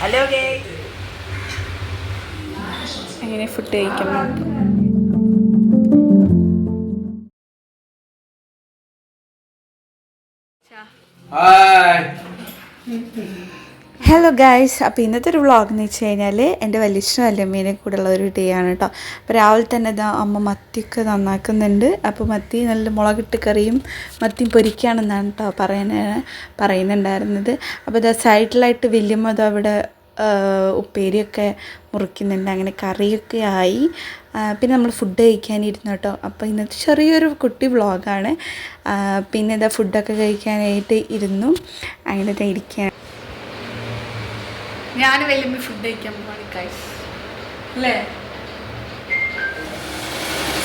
Hello guys. അങ്ങനെ food കഴിക്കണം. Hello guys, അപ്പോൾ ഇന്നത്തെ ഒരു വ്ളോഗ് എന്ന് വെച്ച് കഴിഞ്ഞാൽ എൻ്റെ വലിയച്ഛനും വല്യമ്മേനെ കൂടെയുള്ള ഒരു ഡേ ആണ് കേട്ടോ. അപ്പോൾ രാവിലെ തന്നെ ഇതാ അമ്മ മത്തിയൊക്കെ നന്നാക്കുന്നുണ്ട്. അപ്പോൾ മത്തി നല്ല മുളകിട്ട് കറിയും മത്തി പൊരിക്കുകയാണെന്നാണ് കേട്ടോ പറയുന്നുണ്ടായിരുന്നത്. അപ്പോൾ ഇതാ സൈഡിലായിട്ട് വല്യമ്മ ഇതാ അവിടെ ഉപ്പേരിയൊക്കെ മുറിക്കുന്നുണ്ട്. അങ്ങനെ കറിയൊക്കെ ആയി. പിന്നെ നമ്മൾ ഫുഡ് കഴിക്കാനിരുന്നു കേട്ടോ. അപ്പോൾ ഇന്നത്തെ ചെറിയൊരു കുട്ടി വ്ളോഗാണ്. പിന്നെ ഇതാ ഫുഡൊക്കെ കഴിക്കാനായിട്ട് ഇരുന്നു. അങ്ങനെ ഇതാ ഇരിക്കുകയാണ്. ഞാൻ വലിയ ഫുഡ് കഴിക്കാൻ പോവാണ് ഗൈസ്. അല്ലേ?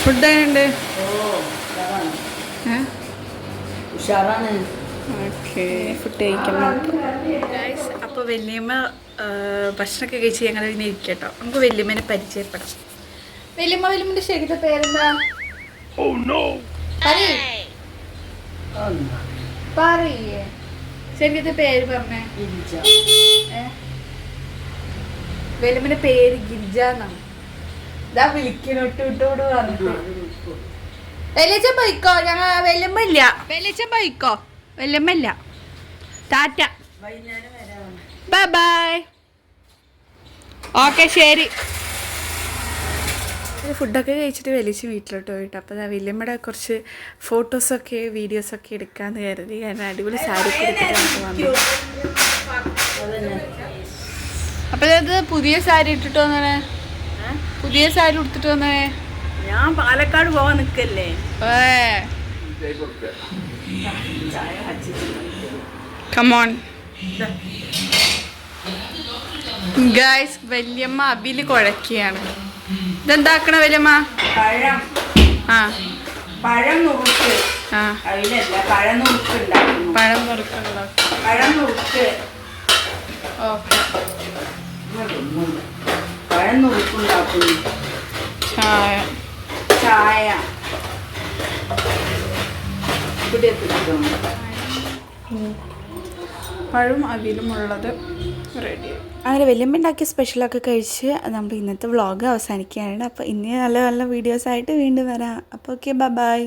ഫുഡ് എങ്ങനെയുണ്ട്? ഉഷാറാണ്. ഓക്കെ, ഫുഡ് കഴിക്കണം ഗൈസ്. അപ്പോൾ വല്യമ്മ ഭക്ഷണമൊക്കെ കഴിച്ച് ഞങ്ങൾ ഇങ്ങനെ ഇരിക്കും കേട്ടോ. നമുക്ക് വല്യമ്മേനെ പരിചയപ്പെടാം. വല്യമ്മൻ്റെ ശരിക്കും പേരെന്താ? പറയേ ശരിക്കത്തെ പേര് പറഞ്ഞേ. വല്യമ്മന്റെ പേര് ഗിരിജ എന്നാണ്. ഇതാ വിളിക്കണോട്ടോട് പറഞ്ഞിട്ട് വെല്ലിച്ച പോയിക്കോ. ഞങ്ങൾ വല്യമ്മ ഇല്ല. വെല്ലിച്ച പോയിക്കോ. വല്യമ്മ ഇല്ല. Tata, bye bye. ഓക്കെ, ശരി. ഫുഡൊക്കെ കഴിച്ചിട്ട് വലിച്ച് വീട്ടിലോട്ട് പോയിട്ട് അപ്പോൾ വല്യമ്മയുടെ കുറച്ച് ഫോട്ടോസൊക്കെ വീഡിയോസൊക്കെ എടുക്കാമെന്ന് കരുതി. കാരണം അടിപൊളി സാരി ഒക്കെ എടുത്തിട്ട് വന്നു. അപ്പോൾ ഇത് പുതിയ സാരി ഇട്ടിട്ട് വന്നേ? പുതിയ സാരി ഉടുത്തിട്ട് വന്നേ? ഞാൻ പാലക്കാട് പോവാൻ നിൽക്കല്ലേ. Come on guys. വല്യമ്മ അബില് കുഴക്കുകയാണ്. ഇതെന്താക്കണ വല്യമ്മ? പഴം. പഴം നുറുക്ക്. അതിലല്ല, പഴം നുറുക്ക് ഉണ്ടാക്കുന്നു. പഴം നുറുക്കുള്ള പഴം നുറുക്ക്. ഓക്കെ. പഴം നുറുക്കുണ്ടാക്കുന്നു. ചായ. ചായ. പഴം അവിലുമുള്ളത് റെഡി. അങ്ങനെ വല്യമ്മ ഉണ്ടാക്കിയ സ്പെഷ്യലൊക്കെ കഴിച്ച് നമ്മൾ ഇന്നത്തെ വ്ളോഗ് അവസാനിക്കുകയാണ്. അപ്പോൾ ഇനി നല്ല നല്ല വീഡിയോസായിട്ട് വീണ്ടും വരാം. അപ്പോൾ ഓക്കെ, ബൈ ബൈ.